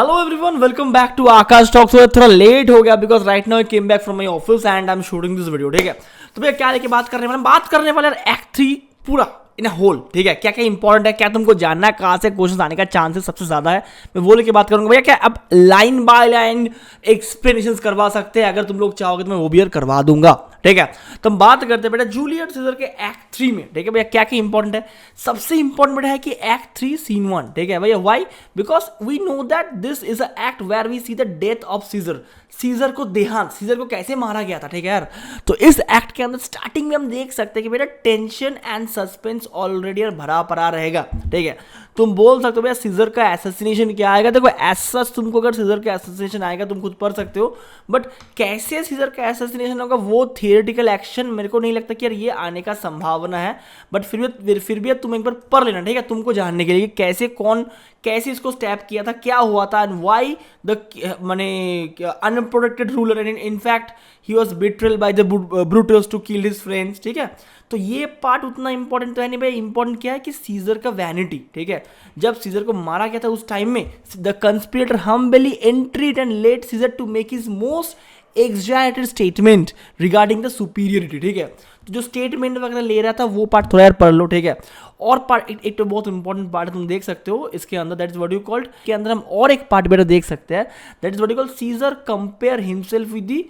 Hello everyone, welcome back to Aakash talks. थोड़ा late हो गया because right now I came back from my office and I am shooting this video. ठीक है, तो भैया क्या लेके बात करने वाले एक्ट 3 पूरा इन होल। ठीक है, क्या क्या इंपॉर्टेंट है, क्या तुमको जानना है, कहाँ से क्वेश्चन आने का चांसेस सबसे ज्यादा है, मैं वो लेके बात करूंगा। भैया क्या अब लाइन बाय लाइन एक्सप्लेनेशन करवा सकते हैं, अगर तुम लोग चाहोगे तो मैं वो भी करवा दूंगा। ठीक है, तो हम बात करते हैं बेटा जूलियस सीजर के एक्ट 3 में। ठीक है भैया, क्या क्या इंपॉर्टेंट है, सबसे इंपॉर्टेंट बेटा है कि एक्ट 3 सीन 1। ठीक है भैया, why? Because we know that this is a act where we see the death of Caesar. Caesar को देहांत, सीजर को कैसे मारा गया था। ठीक है यार, तो इस एक्ट के अंदर स्टार्टिंग में हम देख सकते हैं कि बेटा टेंशन एंड सस्पेंस ऑलरेडी भरा पड़ा रहेगा। ठीक है, तुम बोल सकते हो भैया सीजर का एसेसिनेशन क्या आएगा। देखो ऐसा तुमको अगर सीजर का एसेसिनेशन आएगा तुम खुद पढ़ सकते हो, बट कैसे सीजर का एसेसिनेशन होगा वो थियोरेटिकल एक्शन मेरे को नहीं लगता कि यार ये आने का संभावना है। बट फिर भी तुम एक बार पढ़ लेना। ठीक है, तुमको जानने के लिए कैसे कौन कैसे इसको स्टैप किया था, क्या हुआ था, एंड वाई द माने unprotected ruler and in fact he was betrayed by the Brutus to kill his friends. ठीक है, तो ये पार्ट उतना इंपॉर्टेंट तो है नहीं भाई। इंपॉर्टेंट क्या है कि सीजर का वैनिटी। ठीक है, जब सीजर को मारा गया था उस टाइम में the conspirator humbly entreated and let Caesar to make his most exaggerated statement regarding the superiority. ठीक है, तो जो स्टेटमेंट वगैरह ले रहा था वो पार्ट थोड़ा यार पढ़ लो। ठीक है, और पार्ट एक तो बहुत इंपॉर्टेंट पार्ट तुम देख सकते हो इसके अंदर, that is what you called, के अंदर हम और एक पार्ट बेटा देख सकते हैं, that is what you called Caesar compare himself with the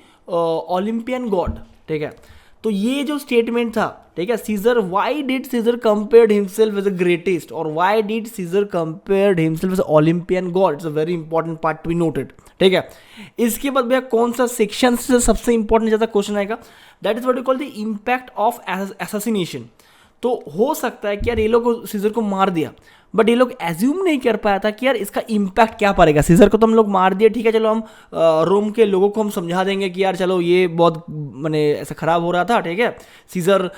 Olympian god. ठीक है, तो ये जो स्टेटमेंट था, ठीक है, Caesar why did Caesar compared himself as a greatest और why did Caesar compared himself as Olympian god, it's a very important part to be noted. ठीक है, इसके बाद भैया कौन सा सेक्शन से सबसे इंपॉर्टेंट ज्यादा क्वेश्चन आएगा, that is what you call the impact of assassination. तो हो सकता है कि यार ये लोग सीजर को मार दिया, बट ये लोग एज्यूम नहीं कर पाया था कि यार इसका इंपैक्ट क्या पड़ेगा। सीजर को तो हम लोग मार दिए, ठीक है, चलो हम रोम के लोगों को हम समझा देंगे कि यार चलो ये बहुत मैंने ऐसा खराब हो रहा था। ठीक है, सीजर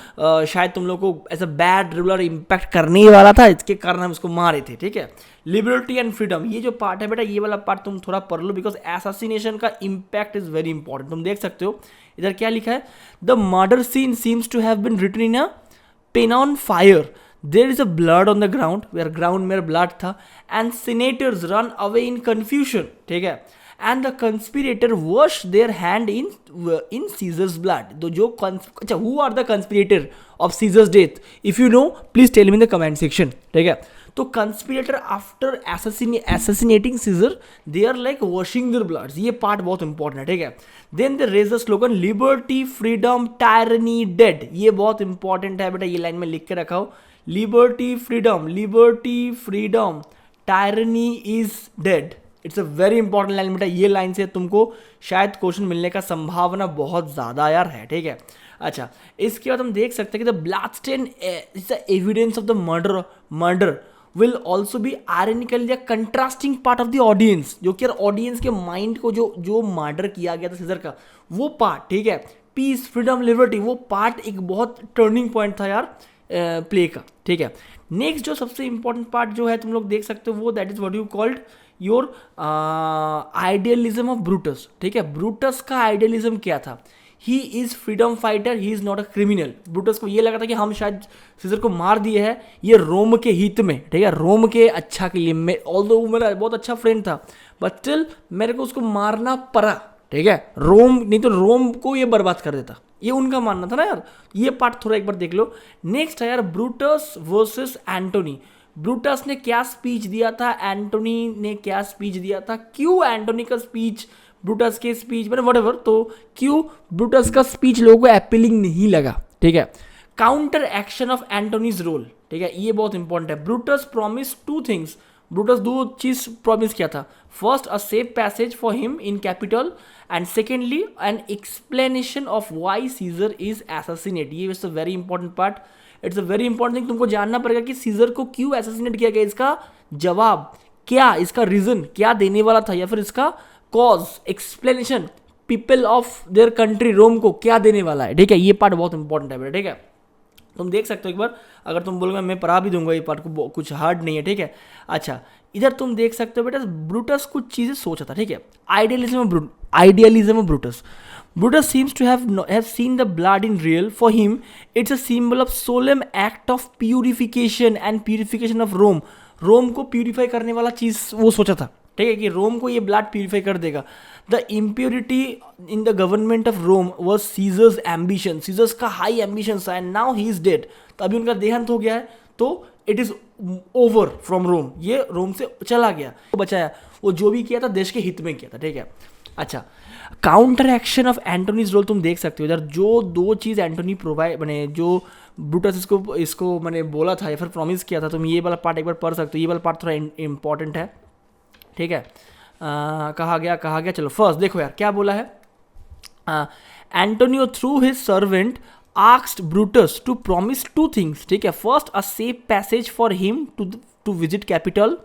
शायद तुम लोग को ऐसा बैड रूलर इंपैक्ट करने ही वाला था, इसके कारण हम इसको मारे थे। ठीक है, लिबर्टी एंड फ्रीडम, ये जो पार्ट है बेटा ये वाला पार्ट तुम थोड़ा पढ़ लो, बिकॉज असैसिनेशन का इंपैक्ट इज वेरी इंपॉर्टेंट। तुम देख सकते हो इधर क्या लिखा है, the murder scene seems to have been written in a pen on fire, there is a blood on the ground, where ground में blood था, and senators run away in confusion. ठीक है, and the conspirator wash their hand in Caesar's blood. तो जो अच्छा, who are the conspirator of Caesar's death? If you know, please tell me in the comment section. ठीक है, तो conspirator after assassinating Caesar, they are like washing their bloods. ये part बहुत important है। ठीक है, then they raise the slogan liberty, freedom, tyranny, dead. ये बहुत important है बेटा, ये लाइन में लिख के रखा हो, liberty freedom tyranny is dead. It's a very important line बेटा, ये लाइन से तुमको शायद क्वेश्चन मिलने का संभावना बहुत ज़्यादा यार है। ठीक है, अच्छा, इसके बाद हम देख सकते हैं कि the bloodstain is the evidence of the murder will also be ironically contrasting part of the audience, जो कि यार ऑडियंस के माइंड को जो मर्डर किया गया था सीजर का वो पार्ट। ठीक है, पीस, फ्रीडम, लिबर्टी, वो पार्ट एक बहुत टर्निंग पॉइंट था यार प्ले का। ठीक है, नेक्स्ट जो सबसे इंपॉर्टेंट पार्ट जो है तुम लोग देख सकते हो वो that is what you called your idealism of Brutus. ठीक है, ब्रूटस का आइडियलिज्म क्या था, he is freedom fighter, he is not a criminal. Brutus को ये लगा था कि हम शायद सीजर को मार दिए हैं ये रोम के हित में। ठीक है, रोम के अच्छा के लिए, ऑल्दो मेरा बहुत अच्छा फ्रेंड था बट स्टिल मेरे को उसको मारना पड़ा। ठीक है, रोम नहीं तो रोम को ये बर्बाद कर देता, ये उनका मानना था ना यार। ये पार्ट थोड़ा एक बार देख लो। नेक्स्ट है यार ब्रूटस वर्सेस एंटोनी। ब्रूटस ने क्या स्पीच दिया था, एंटोनी ने क्या स्पीच दिया था, क्यों एंटोनी का स्पीच ब्रूटस के स्पीच मतलब व्हाटएवर, तो क्यों ब्रूटस का स्पीच लोगों को अपीलिंग नहीं लगा। ठीक है, counter action of Antony's role. ठीक है, ये बहुत इंपॉर्टेंट है। ब्रूटस प्रॉमिस 2 थिंग्स, ब्रूटस 2 चीज प्रॉमिस किया था, first a safe passage for him in capital and secondly an explanation of why Caesar is assassinate. ये is a very important part, it's a very important thing, तुमको जानना पड़ेगा कि scissor को क्यों असैसिनेट किया गया, इसका जवाब क्या, इसका रीजन क्या देने वाला था, या फिर इसका cause, explanation people of their country Rome को क्या देने वाला है। ठीक है, ये पार्ट बहुत इंपॉर्टेंट है बेटा। ठीक है, तुम देख सकते हो एक बार, अगर तुम बोलोगे मैं पढ़ा भी दूंगा, ये पार्ट को कुछ हार्ड नहीं है। ठीक है, अच्छा, इधर तुम देख सकते हो बेटा ब्रूटस कुछ चीजें सोचा था। ठीक है, idealism of Brutus seems to have seen the blood in real, for him it's a symbol of solemn act of purification and purification of Rome. Rome को प्यूरिफाई करने वाला चीज वो सोचा था। ठीक है, कि रोम को ये ब्लड प्यूरिफाई कर देगा। The impurity in the government of Rome was Caesar's ambition, Caesar's का हाई एम्बिशन था, and now he is dead. तो अभी उनका देहांत हो गया है, तो it is over from Rome, ये रोम से चला गया, तो बचाया। वो जो भी किया था देश के हित में किया था, ठीक है। अच्छा, counter action of Antony's role तुम देख सकते हो इधर, जो दो चीज़ एंटोनी प्रोवाइड मैंने जो ब्रूटस इसको मैंने बोला था या फिर प्रॉमिस किया था, तुम ये वाला पार्ट एक बार पढ़ सकते हो, ये वाला पार्ट थोड़ा इंपॉर्टेंट है, ठीक है। कहा गया, चलो फर्स्ट देखो यार क्या बोला है। Antonio through his servant asked Brutus to promise two things, ठीक है। First, a safe passage for him to visit capital,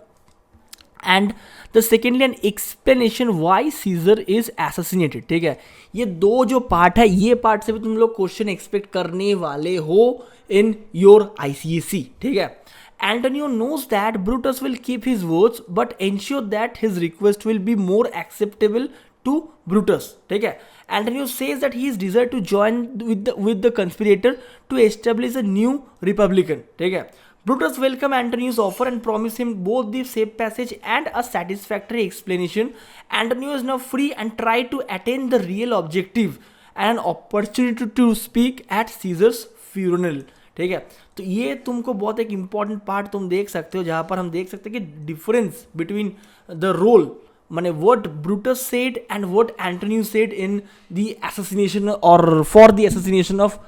and the secondly an explanation why Caesar is assassinated, ठीक है। ये दो जो पार्ट है, ये पार्ट से भी तुम लोग क्वेश्चन एक्सपेक्ट करने वाले हो इन योर ICSE, ठीक है। Antonio knows that Brutus will keep his words but ensure that his request will be more acceptable to Brutus, ठीक है। Antonio says that he is desired to join with the conspirator to establish a new republican, ठीक है। Brutus welcomes Antonio's offer and promises him both the safe passage and a satisfactory explanation. Antonio is now free and try to attain the real objective and an opportunity to speak at Caesar's funeral, ठीक है। तो ये तुमको बहुत एक important part तुम देख सकते हो, जहाँ पर हम देख सकते हैं कि डिफरेंस बिटवीन द रोल, माने what Brutus said and what Antonio said in the assassination और for the assassination of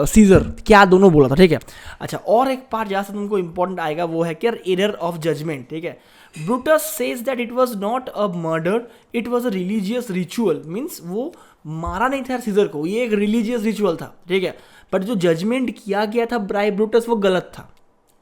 Caesar, क्या दोनों बोला था, ठीक है। अच्छा, और एक पार्ट जहाँ से तुमको इंपॉर्टेंट आएगा वो है कि एरर ऑफ जजमेंट, ठीक है। Brutus says that it was not a murder, it was a religious ritual, means वो मारा नहीं था सीजर को, ये एक रिलीजियस रिचुअल था, ठीक है। बट जो जजमेंट किया गया था बाय ब्रूटस वो गलत था,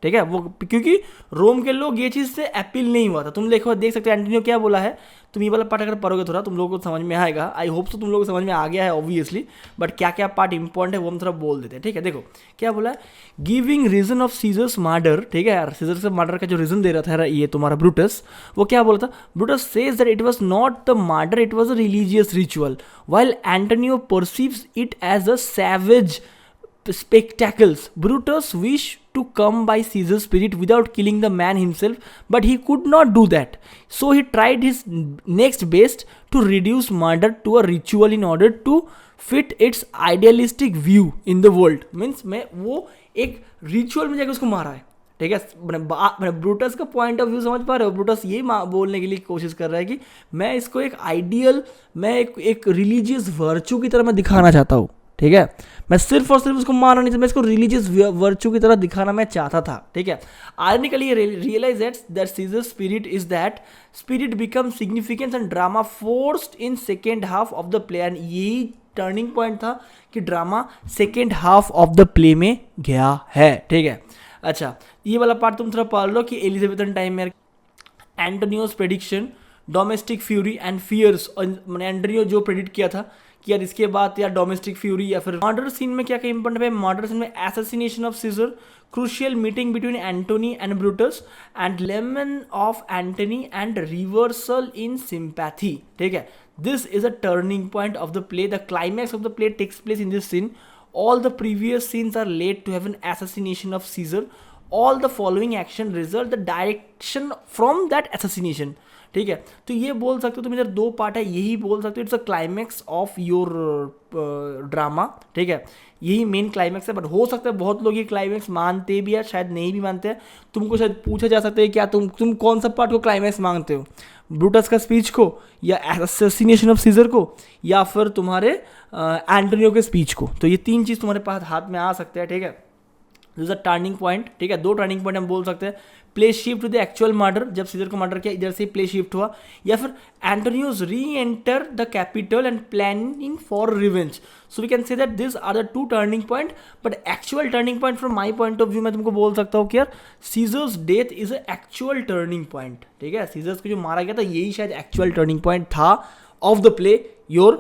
ठीक है। वो क्योंकि रोम के लोग ये चीज़ से अपील नहीं हुआ था। तुम देखो देख सकते हो एंटोनियो क्या बोला है, तुम ये वाला पार्ट अगर पढ़ोगे थोड़ा तुम लोगों को समझ में आएगा। आई होप सो तुम लोगों को समझ में आ गया है ऑब्वियसली, बट क्या क्या पार्ट इंपॉर्टेंट है वो हम थोड़ा बोल देते हैं, ठीक है। देखो क्या बोला है, giving reason of Caesar's murder, ठीक है यार, सीजर से मर्डर का जो रीजन दे रहा था ये तुम्हारा ब्रूटस, वो क्या बोला था, Brutus says that it was not the murder, it was a religious ritual, while Antonio perceives it as a savage spectacles. Brutus wished to come by Caesar's spirit without killing the man himself, but he could not do that. So he tried his next best to reduce murder to a ritual in order to fit its idealistic view in the world. Means मैं वो एक ritual में जाकर उसको मारा है, ठीक है। मैंने ब्रूटस का पॉइंट ऑफ व्यू समझ पा रहे हो, ब्रूटस ये बोलने के लिए कोशिश कर रहा है कि मैं इसको एक आइडियल, मैं एक रिलीजियस वर्चू की तरह मैं दिखाना चाहता हूँ, ठीक है। मैं सिर्फ और सिर्फ उसको मारना नहीं था, मैं इसको रिलीजियस वर्चू की तरह दिखाना मैं चाहता था, ठीक है। Ironically realise that Caesar's spirit is that spirit become significance and drama forced in second half of the play, and यही टर्निंग पॉइंट था कि drama second half of the play में गया है, ठीक है। अच्छा, ये वाला पार्ट तुम थोड़ा पढ़ लो कि एलिजाबेथन टाइम में Antonio's prediction, domestic fury and fierce, मैंने एंटोनियो जो प्रेडिक्ट किया था कि यार इसके बाद यार डोमेस्टिक फ्यूरी या फिर मर्डर सीन में क्या क्या इंपॉर्टेंट है, मर्डर सीन में assassination of Caesar, crucial meeting between Antony and Brutus, and lament of Antony and reversal in sympathy, ठीक है। This is a turning point of the play, the climax of the play takes place in this scene, all the previous scenes are led to have an assassination of Caesar, all the following action result the direction from that assassination, ठीक है। तो ये बोल सकते हो तुम, इधर दो पार्ट है, यही बोल सकते हो it's a climax of your drama, ठीक है। यही मेन क्लाइमैक्स है, बट हो सकता है बहुत लोग ये क्लाइमैक्स मानते भी है, शायद नहीं भी मानते हैं। तुमको शायद पूछा जा सकता है क्या तुम कौन सा पार्ट को क्लाइमैक्स मांगते हो, ब्रूटस का स्पीच को, या असैसिनेशन ऑफ सीजर को, या फिर तुम्हारे एंटोनियो के स्पीच को। तो ये तीन चीज़ तुम्हारे पास हाथ में आ सकते हैं, ठीक है। दिस अ टर्निंग पॉइंट, ठीक है। दो टर्निंग पॉइंट हम बोल सकते हैं, play shift to the actual murder, जब सीजर को मर्डर किया इधर से प्ले शिफ्ट हुआ, या फिर Antonio's re enter the capital and planning for revenge. So we can say that this are the two turning point, but actual turning point from my point of view मैं तुमको बोल सकता हूँ कि यार Caesar's death is a actual turning point, ठीक है। Seizures को जो मारा गया था यही शायद एक्चुअल टर्निंग पॉइंट था of the play your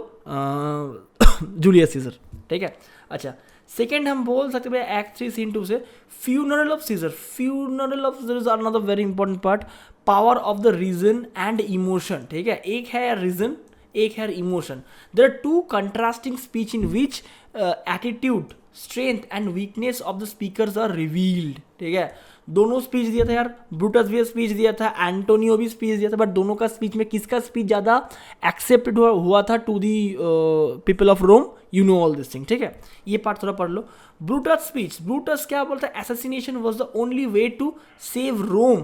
Julius Caesar, ठीक है। अच्छा, सेकेंड हम बोल सकते हैं एक्ट 3 सीन 2 से funeral of Caesar. Funeral of Caesar is another very important part, power of the reason and emotion, ठीक है। एक है रीजन, एक है emotion. There are two contrasting speech in which attitude, strength and weakness of the speakers are revealed, ठीक है। दोनों speech दिया था यार, ब्रूटस भी स्पीच दिया था, एंटोनियो भी स्पीच दिया था, बट दोनों का स्पीच में किसका स्पीच ज़्यादा एक्सेप्टेड हुआ था to the people of Rome, you know all this thing, ठीक है। ये पार्ट थोड़ा पढ़ लो। ब्रूटस स्पीच, ब्रूटस क्या बोलता है, assassination was the only way to save Rome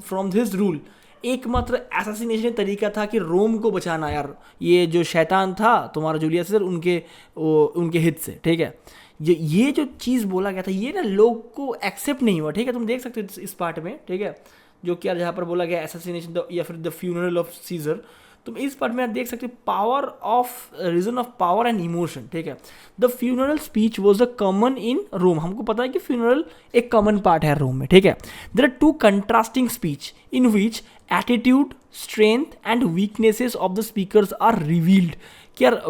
from this rule. एकमात्र एसेसिनेशन तरीका था कि रोम को बचाना यार, ये जो शैतान था तुम्हारा जूलियस सीजर, उनके हित से, ठीक है। ये जो चीज़ बोला गया था ये ना लोग को एक्सेप्ट नहीं हुआ, ठीक है। तुम देख सकते हो इस पार्ट में, ठीक है, जो कि यार जहाँ पर बोला गया एसेसिनेशन या फिर द फ्यूनरल ऑफ सीजर, तुम इस पार्ट में देख सकते हो power of reason of power and emotion, ठीक है। The funeral speech was a common in Rome, हमको पता है कि फ्यूनरल एक कॉमन पार्ट है रोम में, ठीक है। There are two contrasting speech in which attitude, strength and weaknesses of the speakers are revealed. कि यार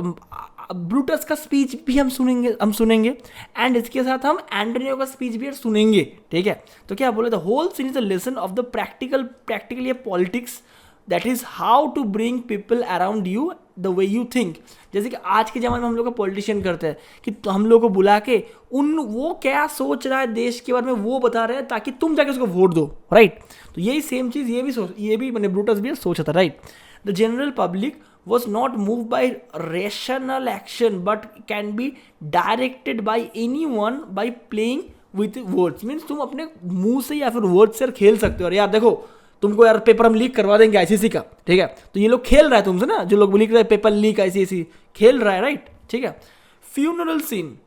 ब्रूटस का स्पीच भी हम सुनेंगे एंड इसके साथ हम एंटोनियो का स्पीच भी सुनेंगे, ठीक है। तो क्या बोले, the whole scene is a lesson of the practically politics, that is how to bring people around you the way you think. जैसे कि आज के ज़माने में हम लोग का पॉलिटिशियन करते हैं कि तो हम लोग को बुला के वो क्या सोच रहा है देश के बारे में वो बता रहे हैं ताकि तुम जाके उसको वोट दो, राइट। तो यही सेम चीज़ ये भी मैंने ब्रूटस भी सोचा था, right. The general public was not moved by rational action but can be directed by anyone by playing with words, means तुम अपने मुंह से या फिर वर्ड से खेल सकते हो। और यार देखो तुमको यार पेपर हम लीक करवा देंगे आईसीसी का, ठीक है। तो ये लोग खेल रहा है तुमसे ना, जो लोग लिख रहे हैं पेपर लीक आईसीसी खेल रहा है, राइट, ठीक है। Funeral scene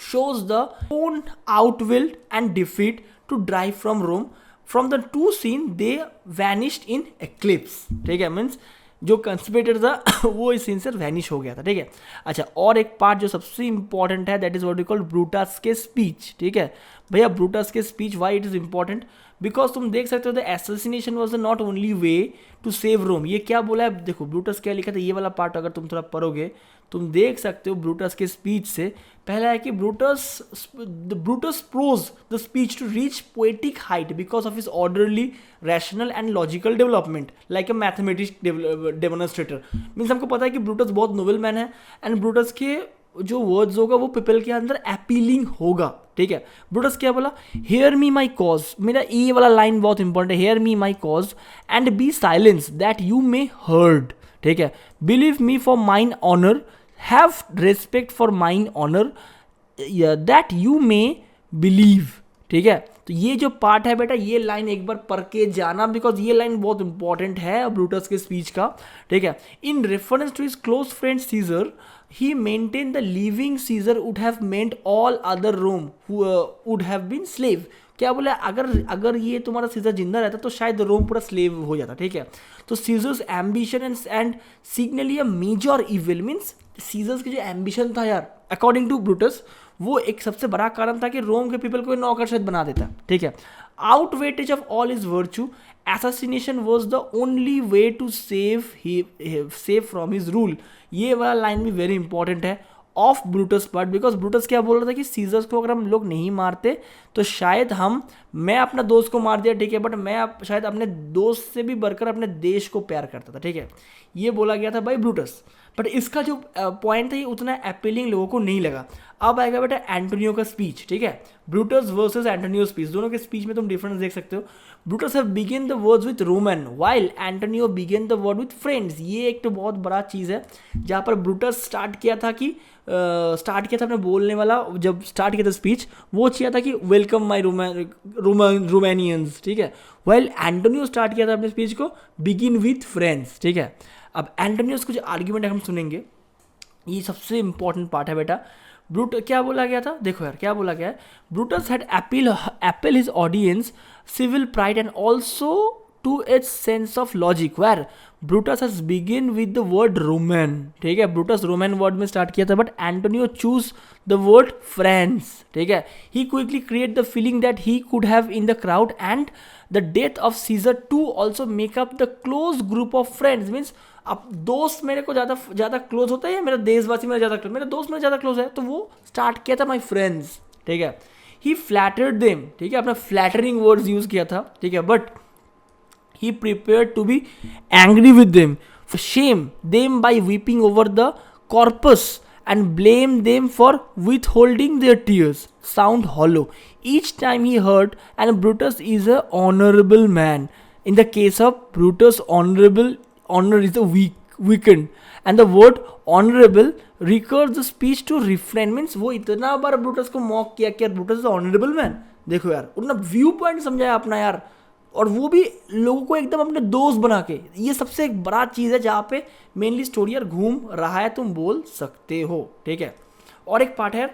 shows the own outwill and defeat to drive from Rome. From the two scene they vanished in eclipse, ठीक है। मीन्स जो कंस्पिरेटर था वो इस सीन से वैनिश हो गया था, ठीक है। अच्छा, और एक पार्ट जो सबसे इंपॉर्टेंट है that is what we call Brutus के स्पीच, ठीक है भैया। ब्रूटस के speech why it is important, because तुम देख सकते हो the assassination was the not only way to save Rome. ये क्या बोला है, देखो ब्रूटस क्या लिखा था, ये वाला पार्ट अगर तुम थोड़ा पढ़ोगे तुम देख सकते हो ब्रूटस के स्पीच से। पहला है कि Brutus prose the speech to reach poetic height because of his orderly, rational and logical development like a mathematics demonstrator. Means हमको पता है कि ब्रूटस बहुत नोबल मैन है एंड ब्रूटस के जो वर्ड्स होगा वो पीपल के अंदर अपीलिंग होगा, ठीक है। ब्रूटस क्या बोला, हेयर मी माई कॉज, मेरा ये वाला लाइन बहुत इंपॉर्टेंट है, hear me my cause and be silence that you may heard, ठीक है। Believe me for mine honour, have respect for mine honour that you may believe, ठीक है। तो ये जो पार्ट है बेटा ये लाइन एक बार पढ़ के जाना बिकॉज ये लाइन बहुत इंपॉर्टेंट है ब्रूटस के स्पीच का, ठीक है। In reference to his close friend Caesar he maintained the living Caesar would have meant all other Rome who would have been slave। क्या बोले, अगर ये तुम्हारा सीजर जिंदा रहता तो शायद रोम पूरा स्लेव हो जाता, ठीक है। तो Caesar's ambition and signally a major evil, means Caesar's की जो एम्बिशन था यार अकॉर्डिंग टू ब्रूटस वो एक सबसे बड़ा कारण था कि रोम के पीपल को नौकरशाही बना देता, ठीक है। Outweighs of all is virtue, assassination was the only way to save from his rule। ये वाला लाइन भी वेरी इंपॉर्टेंट है of Brutus part, because Brutus क्या बोल रहा था कि सीजर्स को अगर हम लोग नहीं मारते तो शायद मैं अपना दोस्त को मार दिया, ठीक है, बट मैं शायद अपने दोस्त से भी बढ़कर अपने देश को प्यार करता था, ठीक है। ये बोला गया था बाय ब्रूटस, बट इसका जो पॉइंट था ये उतना अपीलिंग लोगों को नहीं लगा। अब आएगा बेटा एंटोनियो का स्पीच, ठीक है। ब्रूटस वर्सेस एंटोनियो स्पीच, दोनों के स्पीच में तुम डिफरेंस देख सकते हो। Brutus have begin the words with Roman while Antonio begin the word with friends. ये एक तो बहुत बड़ा चीज़ है जहाँ पर ब्रूटस स्टार्ट किया था अपने बोलने वाला, जब स्टार्ट किया था स्पीच वो किया था कि वेलकम माई रोमानियंस, ठीक है। वाइल एंटोनियो स्टार्ट किया था अपने स्पीच को बिगिन विथ फ्रेंड्स, ठीक है। अब एंटोनियोस कुछ आर्ग्यूमेंट हम सुनेंगे, ये सबसे इंपॉर्टेंट पार्ट है बेटा। क्या बोला गया था, देखो यार क्या बोला गया है, Brutus had appeal his audience civil pride and also to its sense of logic where Brutus has begin with the word Roman, ठीक है। ब्रूटस रोमन वर्ड में स्टार्ट किया था but Antonio choose the word friends, ठीक है। He quickly create the feeling that he could have in the crowd and the death of Caesar to also makeup the close group of friends. Means अब दोस्त मेरे को ज़्यादा close होता है या मेरा देशवासी मेरा ज़्यादा क्लोज, मेरा दोस्त मेरा ज़्यादा क्लोज है, तो वो स्टार्ट किया था माई फ्रेंड्स, ठीक है। ही फ्लैटर्ड देम, ठीक है, अपना फ्लैटरिंग वर्ड्स यूज किया था, ठीक है, but he prepared to be angry with them, shame them by weeping over the corpus and blame them for withholding their tears sound hollow each time he heard, and Brutus is a honorable man. In the case of Brutus, honor is a weakened, and the word honorable recurs the speech to refrain, means वो इतना बार Brutus को mock किया कि यार Brutus is honourable man. देखो यार उतना view point समझाया अपना यार, और वो भी लोगों को एकदम अपने दोस्त बना के. ये सबसे एक बड़ा चीज़ है जहाँ पे मेनली स्टोरी यार घूम रहा है, तुम बोल सकते हो. ठीक है. और एक पार्ट है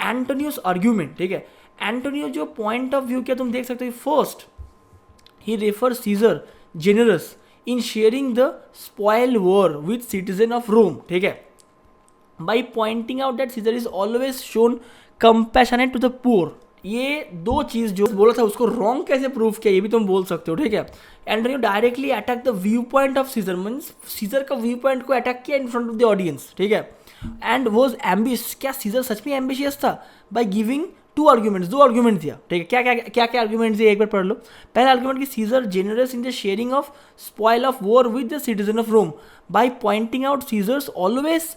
एंटोनियोस आर्ग्यूमेंट. ठीक है. एंटोनियो जो पॉइंट ऑफ व्यू किया तुम देख सकते हो. First he refer Caesar generous in sharing the spoil war with citizen of Rome. ठीक है. By pointing out that Caesar is always shown compassionate to the poor. ये दो चीज़ जो बोला था उसको रॉन्ग कैसे प्रूव किया ये भी तुम बोल सकते हो. ठीक है. Antonio directly attack the view point of Caesar, means Caesar का व्यू पॉइंट को अटैक किया in front of the audience. ठीक है. एंड वॉज एम्बिश, क्या सीजर सच में एम्बिशियस था? बाई गिविंग टू आर्ग्यूमेंट्स, दो आर्ग्यूमेंट दिया. ठीक है. क्या क्या आर्ग्यूमेंट दिए एक बार पढ़ लो. पहला आर्ग्यूमेंट कि Caesar generous in the sharing of spoil of war with the citizen of Rome by pointing out Caesar's always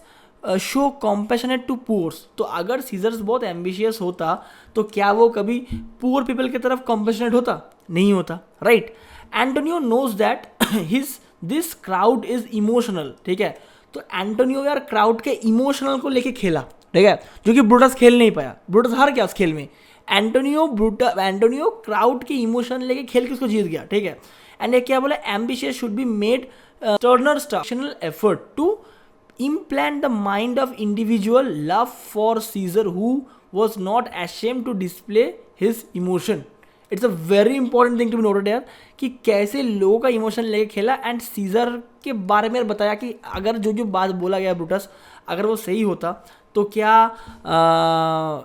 show compassionate to poors. तो अगर सीजर्स बहुत एम्बिशियस होता तो क्या वो कभी पुअर पीपल की तरफ कॉम्पैशनेट होता? नहीं होता. Right. Antonio knows that this crowd is emotional. ठीक है. तो एंटोनियो यार क्राउड के इमोशनल को लेके खेला. ठीक है. जो कि ब्रूटस खेल नहीं पाया. ब्रूटस हार गया उस खेल में. एंटोनियो क्राउड के इमोशन लेके खेल के उसको जीत गया. ठीक है. एंड ये क्या बोला? Ambitious should be made turner stational effort to implant the mind of individual love for Caesar who was not ashamed to display his emotion. It's a very important thing to be noted यार कि कैसे लोगों का emotion लेके खेला. And seizure के बारे में बताया कि अगर जो जो बात बोला गया ब्रूटस अगर वो सही होता तो क्या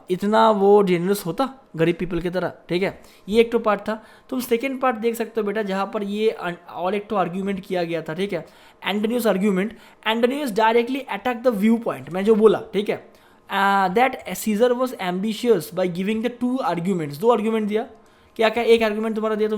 इतना वो जेनरस होता गरीब पीपल की तरह. ठीक है. ये एक तो पार्ट था. तुम सेकेंड पार्ट देख सकते हो बेटा जहाँ पर ये और एक तो आर्ग्यूमेंट किया गया था. ठीक है. Antonio's argument. Antonio's directly attack the view point मैं जो बोला. ठीक है. That Caesar was ambitious by giving the two arguments. दो आर्ग्यूमेंट दिया. क्या क्या एक आर्ग्यूमेंट तुम्हारा दिया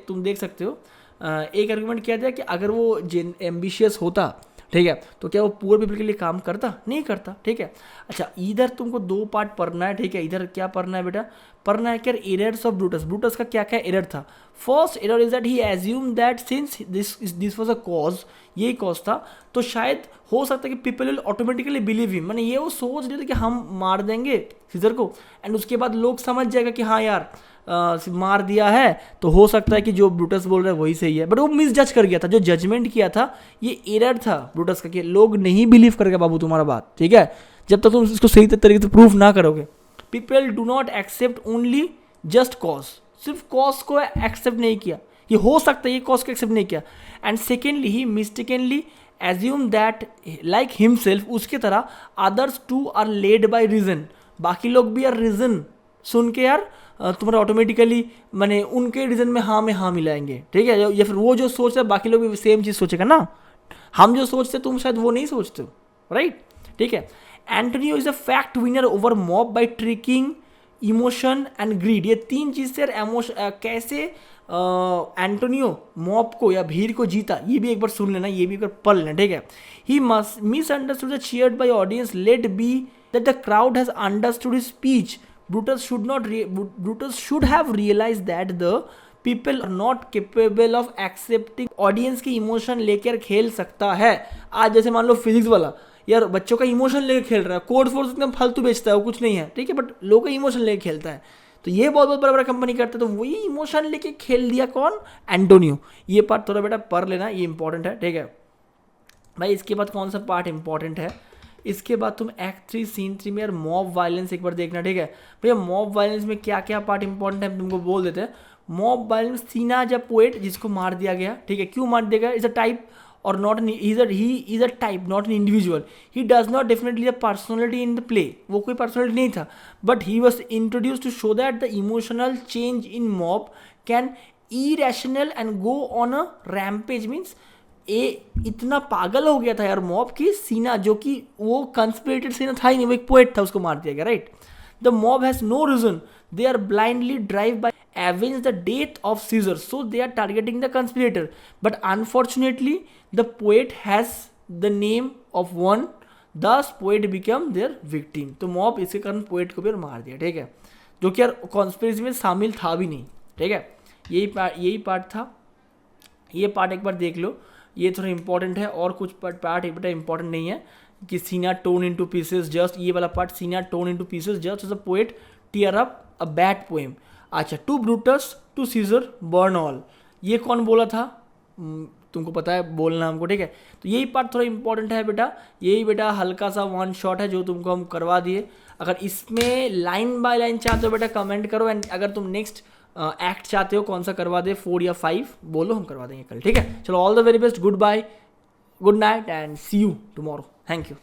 तुम देख सकते हो. एक आर्ग्यूमेंट क्या दिया कि अगर वो एम्बिशियस होता ठीक है तो क्या वो पुअर पीपल के लिए काम करता? नहीं करता. ठीक है. अच्छा इधर तुमको दो पार्ट पढ़ना है. ठीक है. इधर क्या पढ़ना है बेटा? पढ़ना है क्या एरर्स ऑफ ब्रूटस. ब्रूटस का क्या क्या एरर था? First error is that he assume that since this was a cause, ये कॉज था तो शायद हो सकता है कि people will automatically believe him. मैंने ये वो सोच रहे थे कि हम मार देंगे सीजर को एंड उसके बाद लोग समझ जाएगा कि हाँ यार मार दिया है तो हो सकता है कि जो ब्रूटस बोल रहा है वही सही है. बट वो मिस जज कर गया था. जो जजमेंट किया था ये एरर था ब्रूटस का कि लोग नहीं बिलीव करेगा बाबू तुम्हारा बात. ठीक है. जब तक तुम इसको सही तरीके से प्रूफ ना करोगे. People do not accept only just cause. सिर्फ कॉज को एक्सेप्ट नहीं किया. ये हो सकता है ये कॉज को एक्सेप्ट नहीं किया. And secondly he mistakenly assume that like himself उसके तरह others too are led by reason. बाकी लोग भी यार रीजन सुन के यार तुम्हारा ऑटोमेटिकली मैंने उनके रीजन में हाँ मिलाएंगे. ठीक है. या फिर वो जो सोच रहे बाकी लोग भी सेम चीज़ सोचेगा ना. हम जो सोचते तुम शायद वो नहीं सोचते हो. राइट. ठीक है. Antonio is a fact winner over mob by tricking emotion and greed. ये तीन चीज़ से कैसे एंटोनियो मॉब को या भीड़ को जीता ये भी एक बार सुन लेना. ये भी एक बार पढ़ लेना. ठीक है. He misunderstood the cheered by audience let be that the crowd has understood his speech. Brutus should have realized that the people are not capable of accepting audience की इमोशन लेकर खेल सकता है. आज जैसे मान लो फिजिक्स वाला यार बच्चों का इमोशन लेकर खेल रहा है. कोड फोर्स एकदम फालतू बेचता है वो कुछ नहीं है. ठीक है. बट लोगों का इमोशन लेकर खेलता है. तो ये बहुत बड़ा कंपनी करता है. तो वही इमोशन लेके खेल दिया कौन? एंटोनियो. ये पार्ट थोड़ा बेटा पढ़ लेना ये इंपॉर्टेंट है. ठीक है भाई. इसके बाद कौन सा पार्ट इंपॉर्टेंट है? इसके बाद तुम एक्ट 3 सीन 3 में यार मॉब वायलेंस एक बार देखना. ठीक है भैया. मॉब वायलेंस में क्या क्या पार्ट इंपॉर्टेंट है तुमको बोल देते हैं. मॉब वायलेंस सीना जब पोएट जिसको मार दिया गया. ठीक है. क्यों मार दिया गया? Is a type or not he is a type not an individual. He does not definitely a personality in the play. वो कोई पर्सनैलिटी नहीं था but he was introduce to show that the emotional change in mob can irrational and go on a rampage. Means इतना पागल हो गया था यार मॉब की सीना जो कि वो कंस्पिरेटेड सीना था ही नहीं. वो एक पोएट था उसको मार दिया गया. Right. The mob has no reason. They are blindly drive by avenge the death of Caesar, so they are targeting the conspirator. But unfortunately the poet has the name of one दस poet become their victim, तो mob इसके कारण poet को भी मार दिया, ठीक है, जो कि यार कॉन्स्पिरेसी में शामिल था भी नहीं, ठीक है। यही पार्ट था, ये पार्ट एक बार देख लो, ये थोड़ा इंपॉर्टेंट है, और कुछ पार्ट एक बेटा इंपॉर्टेंट नहीं है, कि सीना टोन इनटू पीसेस जस्ट, ये वाला part, Cinna torn into pieces just as a poet tear up a bad poem. अच्छा, to Brutus to Caesar burn all, ये कौन बोला था, तुमको पता है बोलना हमको, ठीक है। तो यही पार्ट थोड़ा इंपॉर्टेंट है बेटा, यही बेटा हल्का सा वन शॉट है जो तुमको हम करवा दिए। अगर इसमें लाइन बाय लाइन चाहते हो बेटा कमेंट करो, एंड अगर तुम नेक्स्ट एक्ट चाहते हो कौन सा करवा दे, 4 या 5 बोलो, हम करवा देंगे कल, ठीक है। चलो, all the very best, goodbye, good night and see you tomorrow, thank you.